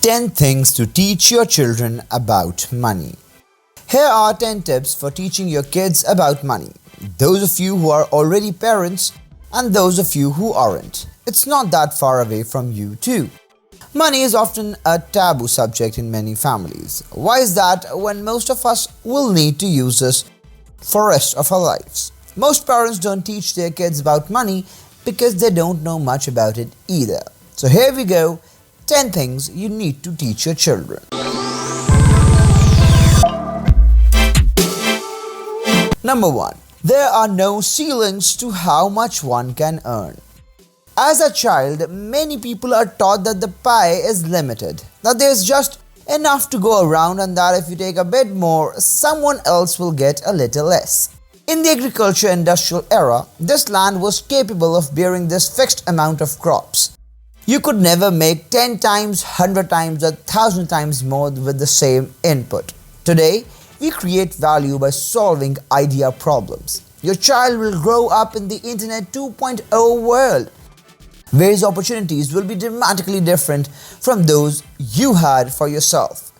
10 things to teach your children about money. Here are 10 tips for teaching your kids about money. Those of you who are already parents and those of you who aren't. It's not that far away from you too. Money is often a taboo subject in many families. Why is that when most of us will need to use this for the rest of our lives? Most parents don't teach their kids about money because they don't know much about it either. So here we go, 10 things you need to teach your children. Number 1. There are no ceilings to how much one can earn. As a child, many people are taught that the pie is limited, that there's just enough to go around and that if you take a bit more, someone else will get a little less. In the agriculture industrial era, this land was capable of bearing this fixed amount of crops. You could never make 10 times, 100 times, or 1,000 times more with the same input. Today, we create value by solving idea problems. Your child will grow up in the Internet 2.0 world, where his opportunities will be dramatically different from those you had for yourself.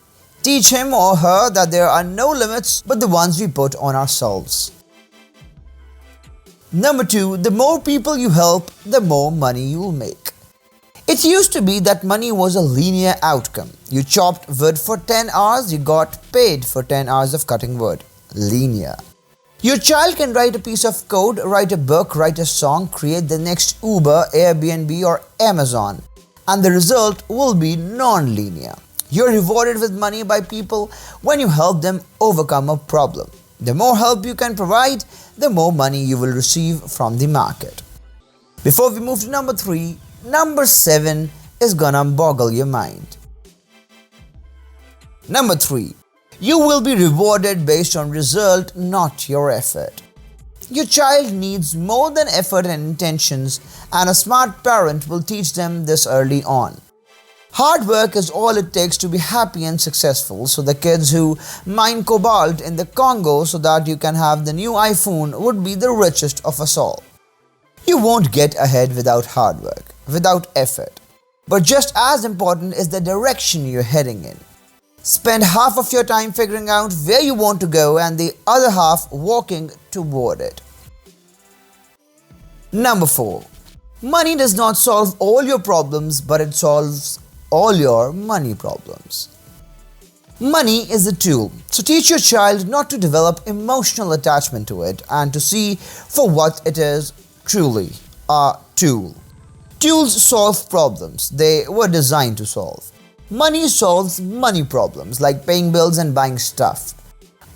Teach him or her that there are no limits but the ones we put on ourselves. Number 2. The more people you help, the more money you will make. It used to be that money was a linear outcome. You chopped wood for 10 hours, you got paid for 10 hours of cutting wood. Linear. Your child can write a piece of code, write a book, write a song, create the next Uber, Airbnb or Amazon, and the result will be non-linear. You're rewarded with money by people when you help them overcome a problem. The more help you can provide, the more money you will receive from the market. Before we move to number 3, number 7 is gonna boggle your mind. Number 3. You will be rewarded based on result, not your effort. Your child needs more than effort and intentions, and a smart parent will teach them this early on. Hard work is all it takes to be happy and successful, so the kids who mine cobalt in the Congo so that you can have the new iPhone would be the richest of us all. You won't get ahead without hard work, without effort. But just as important is the direction you're heading in. Spend half of your time figuring out where you want to go and the other half walking toward it. Number 4. Money does not solve all your problems, but it solves all your money problems. Money is a tool, so teach your child not to develop emotional attachment to it and to see for what it is truly, a tool. Tools solve problems they were designed to solve. Money solves money problems like paying bills and buying stuff.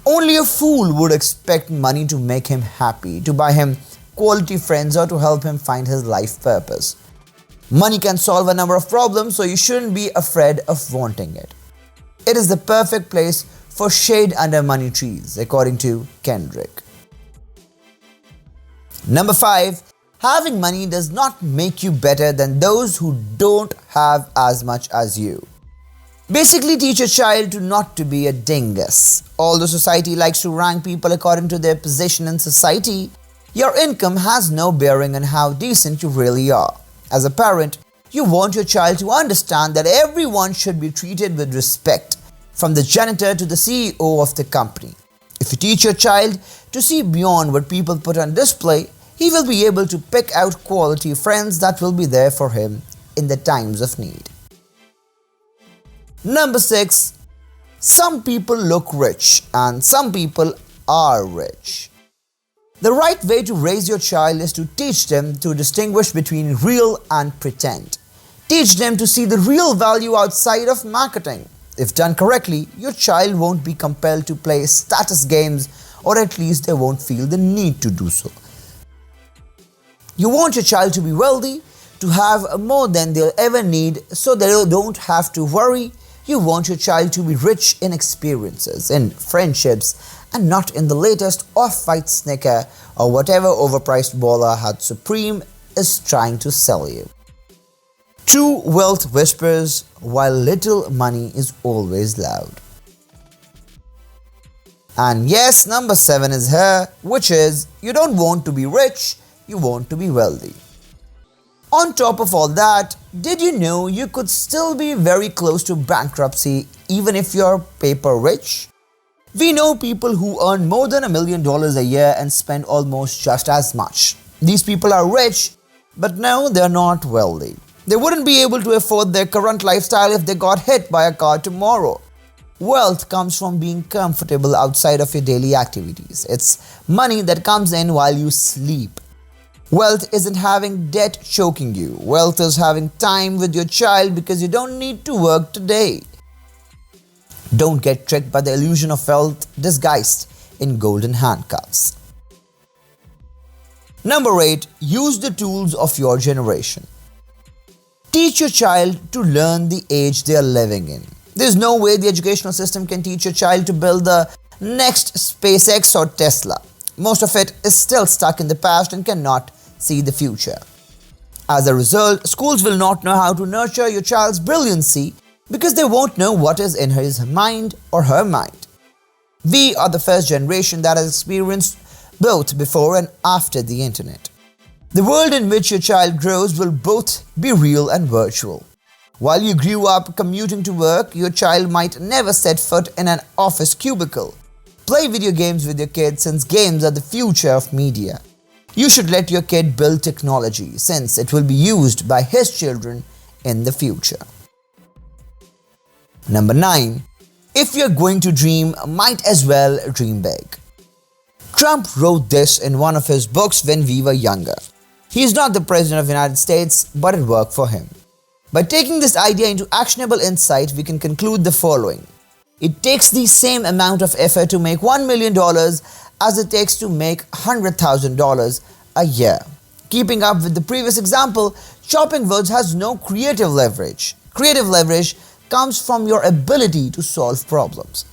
Only a fool would expect money to make him happy, to buy him quality friends or to help him find his life purpose. Money can solve a number of problems, so you shouldn't be afraid of wanting it. It is the perfect place for shade under money trees, according to Kendrick. Number 5. Having money does not make you better than those who don't have as much as you. Basically, teach your child not to be a dingus. Although society likes to rank people according to their position in society, your income has no bearing on how decent you really are. As a parent, you want your child to understand that everyone should be treated with respect, from the janitor to the CEO of the company. If you teach your child to see beyond what people put on display, he will be able to pick out quality friends that will be there for him in the times of need. Number 6. Some people look rich and some people are rich. The right way to raise your child is to teach them to distinguish between real and pretend. Teach them to see the real value outside of marketing. If done correctly, your child won't be compelled to play status games, or at least they won't feel the need to do so. You want your child to be wealthy, to have more than they'll ever need so they don't have to worry. You want your child to be rich in experiences, in friendships, and not in the latest off-white sneaker or whatever overpriced baller Hut Supreme is trying to sell you. True wealth whispers while little money is always loud. And yes, number 7 is here, which is you don't want to be rich, you want to be wealthy. On top of all that, did you know you could still be very close to bankruptcy even if you're paper rich? We know people who earn more than $1 million a year and spend almost just as much. These people are rich, but no, they're not wealthy. They wouldn't be able to afford their current lifestyle if they got hit by a car tomorrow. Wealth comes from being comfortable outside of your daily activities. It's money that comes in while you sleep. Wealth isn't having debt choking you. Wealth is having time with your child because you don't need to work today. Don't get tricked by the illusion of wealth disguised in golden handcuffs. Number 8. Use the tools of your generation. Teach your child to learn the age they are living in. There's no way the educational system can teach your child to build the next SpaceX or Tesla. Most of it is still stuck in the past and cannot see the future. As a result, schools will not know how to nurture your child's brilliancy because they won't know what is in his mind or her mind. We are the first generation that has experienced both before and after the internet. The world in which your child grows will both be real and virtual. While you grew up commuting to work, your child might never set foot in an office cubicle. Play video games with your kids since games are the future of media. You should let your kid build technology since it will be used by his children in the future. Number 9. If you're going to dream, might as well dream big. Trump wrote this in one of his books when we were younger. He is not the President of the United States, but it worked for him. By taking this idea into actionable insight, we can conclude the following. It takes the same amount of effort to make $1 million as it takes to make $100,000 a year. Keeping up with the previous example, chopping words has no creative leverage. Creative leverage comes from your ability to solve problems.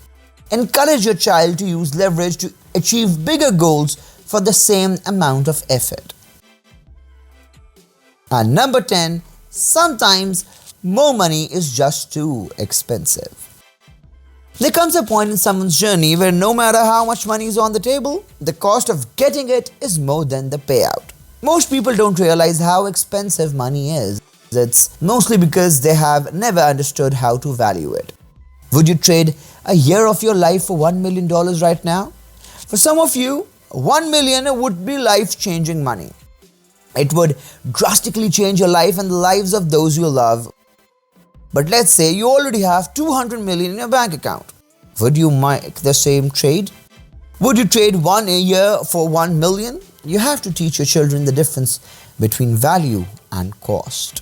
Encourage your child to use leverage to achieve bigger goals for the same amount of effort. And number 10, sometimes more money is just too expensive. There comes a point in someone's journey where no matter how much money is on the table, the cost of getting it is more than the payout. Most people don't realize how expensive money is. It's mostly because they have never understood how to value it. Would you trade a year of your life for $1 million right now? For some of you, $1 million would be life-changing money. It would drastically change your life and the lives of those you love. But let's say you already have $200 million in your bank account. Would you make the same trade? Would you trade one a year for $1 million? You have to teach your children the difference between value and cost.